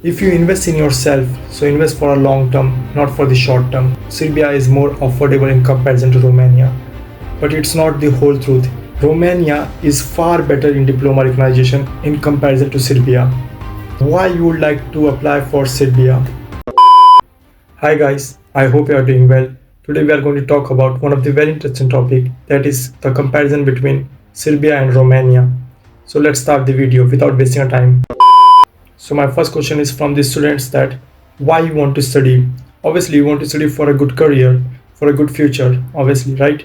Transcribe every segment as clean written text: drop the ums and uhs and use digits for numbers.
If you invest in yourself, so invest for a long term, not for the short term. Serbia is more affordable in comparison to Romania, but it's not the whole truth. Romania is far better in diploma recognition in comparison to Serbia. Why you would like to apply for Serbia? Hi guys, I hope you are doing well. Today we are going to talk about one of the very interesting topic, that is the comparison between Serbia and Romania. So let's start the video without wasting our time. So my first question is from the students, that why you want to study. Obviously you want to study for a good career, for a good future, obviously, right?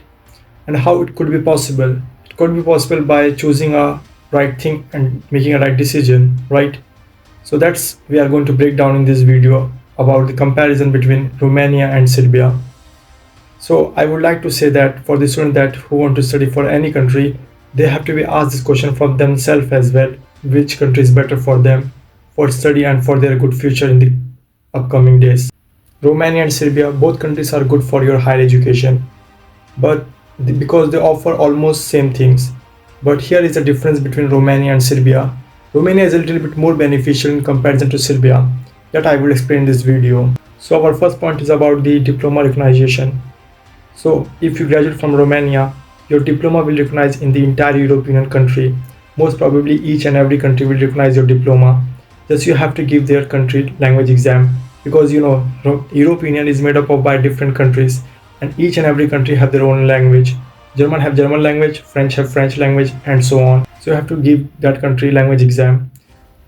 And how it could be possible? It could be possible by choosing a right thing and making a right decision, right? So that's we are going to break down in this video about the comparison between Romania and Serbia. So I would like to say that for the student that who want to study for any country, they have to be asked this question from themselves as well, which country is better for them for study and for their good future in the upcoming days. Romania and Serbia, both countries are good for your higher education, but because they offer almost same things. But here is the difference between Romania and Serbia. Romania is a little bit more beneficial in comparison to Serbia, that I will explain in this video. So our first point is about the diploma recognition. So if you graduate from Romania, your diploma will recognize in the entire European country. Most probably each and every country will recognize your diploma. Just you have to give their country language exam, because you know European is made up of by different countries, and each and every country have their own language. German have German language, French have French language, and so on. So you have to give that country language exam.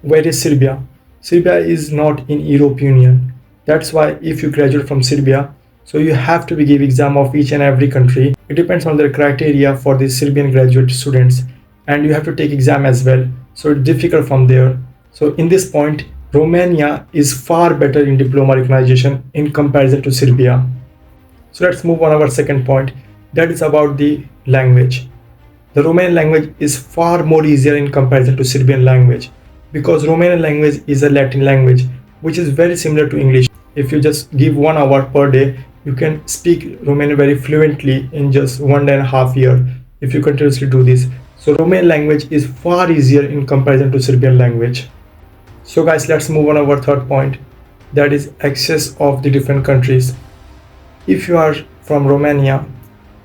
Where is Serbia? Serbia is not in European Union. That's why if you graduate from Serbia, so you have to give exam of each and every country. It depends on the criteria for the Serbian graduate students, and you have to take exam as well. So it's difficult from there. So in this point, Romania is far better in diploma recognition in comparison to Serbia. So let's move on our second point, that is about the language. The Romanian language is far more easier in comparison to Serbian language, because Romanian language is a Latin language which is very similar to English. If you just give 1 hour per day, you can speak Romanian very fluently in just 1.5 years if you continuously do this. So Romanian language is far easier in comparison to Serbian language. So guys, let's move on our third point, that is access of the different countries. If you are from Romania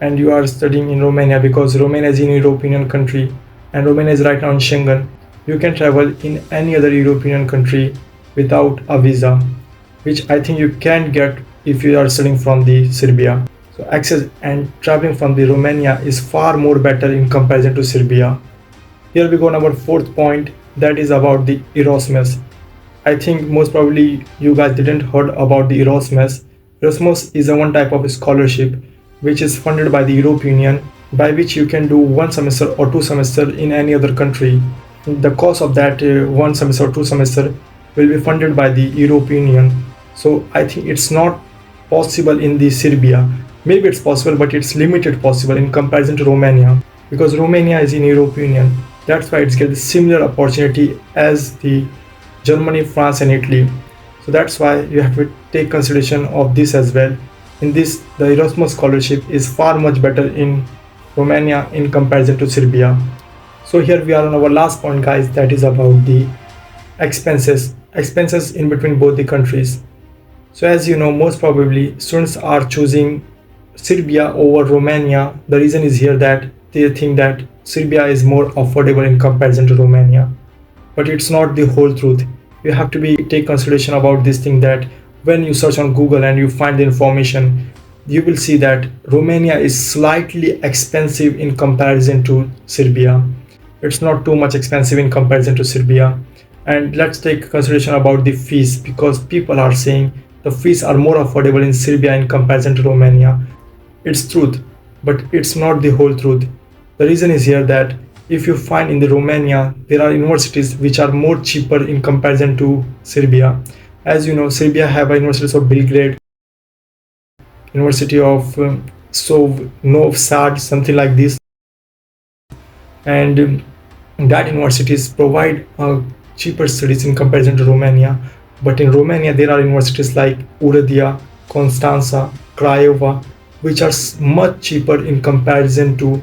and you are studying in Romania, because Romania is in European country and Romania is right now in Schengen, you can travel in any other European country without a visa, which I think you can get if you are studying from the Serbia. So access and traveling from the Romania is far more better in comparison to Serbia. Here we go on our fourth point, that is about the Erasmus. I think most probably you guys didn't heard about the Erasmus. Erasmus is a one type of scholarship which is funded by the European Union, by which you can do 1 semester or 2 semester in any other country. The cost of that 1 semester or 2 semester will be funded by the European Union. So I think it's not possible in the Serbia. Maybe it's possible, but it's limited possible in comparison to Romania, because Romania is in European Union. That's why it's get similar opportunity as the Germany, France and Italy. So that's why you have to take consideration of this as well. In this, the Erasmus scholarship is far much better in Romania in comparison to Serbia. So here we are on our last point guys, that is about the expenses in between both the countries. So as you know, most probably students are choosing Serbia over Romania. The reason is here that they think that Serbia is more affordable in comparison to Romania, but it's not the whole truth. You have to take consideration about this thing, that when you search on Google and you find the information, you will see that Romania is slightly expensive in comparison to Serbia. It's not too much expensive in comparison to Serbia. And let's take consideration about the fees, because people are saying the fees are more affordable in Serbia in comparison to Romania. It's truth, but it's not the whole truth. The reason is here that if you find in the Romania, there are universities which are more cheaper in comparison to Serbia. As you know, Serbia have universities of Belgrade, University of Novi Sad, something like this, and that universities provide cheaper studies in comparison to Romania. But in Romania, there are universities like Oradea, Constanța, Craiova, which are much cheaper in comparison to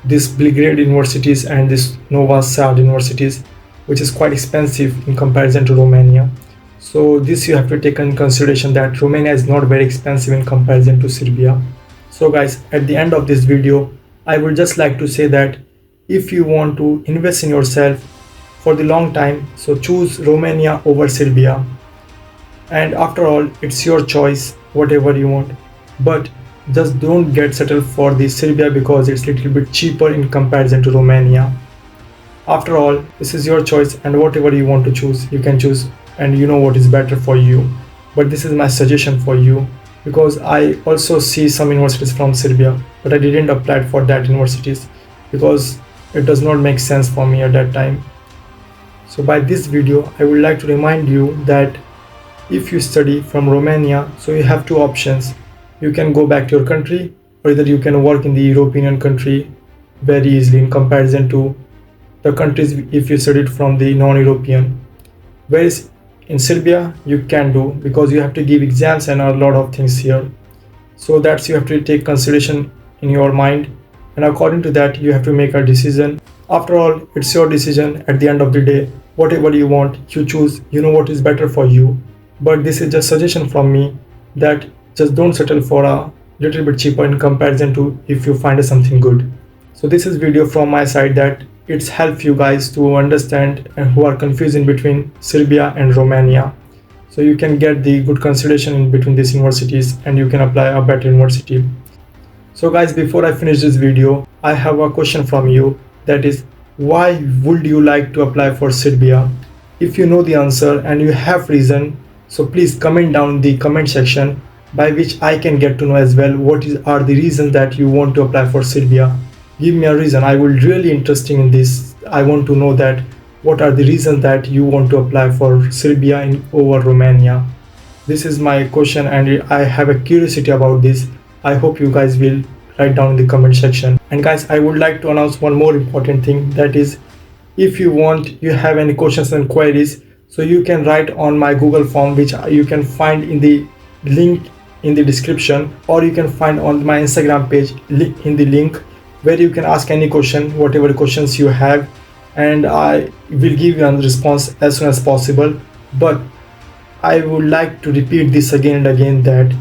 this Belgrade universities and this Novi Sad universities, which is quite expensive in comparison to Romania. So this you have to take in consideration that Romania is not very expensive in comparison to Serbia. So guys, at the end of this video, I would just like to say that if you want to invest in yourself for the long time, so choose Romania over Serbia. And after all, it's your choice, whatever you want. But just don't get settled for the Serbia because it's a little bit cheaper in comparison to Romania. After all, this is your choice, and whatever you want to choose, you can choose, and you know what is better for you. But this is my suggestion for you, because I also see some universities from Serbia, but I didn't apply for that universities because it does not make sense for me at that time. So by this video, I would like to remind you that if you study from Romania, so you have two options. You can go back to your country, or either you can work in the European country very easily in comparison to the countries if you studied from the non-European. Whereas in Serbia, you can do, because you have to give exams and a lot of things here. So that's you have to take consideration in your mind, and according to that you have to make a decision. After all, it's your decision at the end of the day. Whatever you want, you choose, you know what is better for you. But this is just suggestion from me that just don't settle for a little bit cheaper in comparison to if you find something good. So this is video from my side that it's help you guys to understand and who are confused in between Serbia and Romania. So you can get the good consideration in between these universities and you can apply a better university. So guys, before I finish this video, I have a question from you, that is, why would you like to apply for Serbia? If you know the answer and you have reason, so please comment down in the comment section, by which I can get to know as well are the reasons that you want to apply for Serbia. Give me a reason. I will really interested in this. I want to know that what are the reasons that you want to apply for Serbia over Romania. This is my question and I have a curiosity about this. I hope you guys will write down in the comment section. And guys, I would like to announce one more important thing, that is, if you have any questions and queries, so you can write on my Google form, which you can find in the link in the description, or you can find on my Instagram page in the link, where you can ask any question, whatever questions you have, and I will give you a response as soon as possible. But I would like to repeat this again and again, that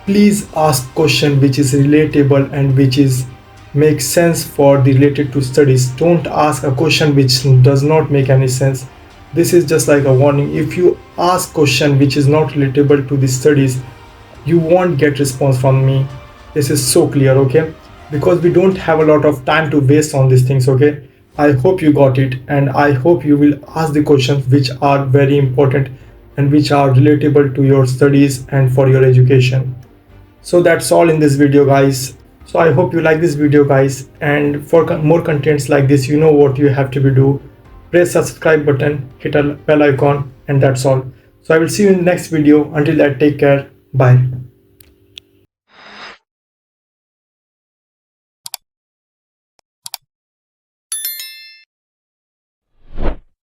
please ask question which is relatable and which is makes sense for the related to studies. Don't ask a question which does not make any sense. This is just like a warning. If you ask question which is not relatable to the studies, you won't get response from me. This is so clear, okay? Because we don't have a lot of time to waste on these things, okay? I hope you got it, and I hope you will ask the questions which are very important and which are relatable to your studies and for your education. So that's all in this video, guys. So I hope you like this video, guys, and for more contents like this, you know what you have to do. Press subscribe button, hit a bell icon, and that's all. So I will see you in the next video. Until that, take care. Bye.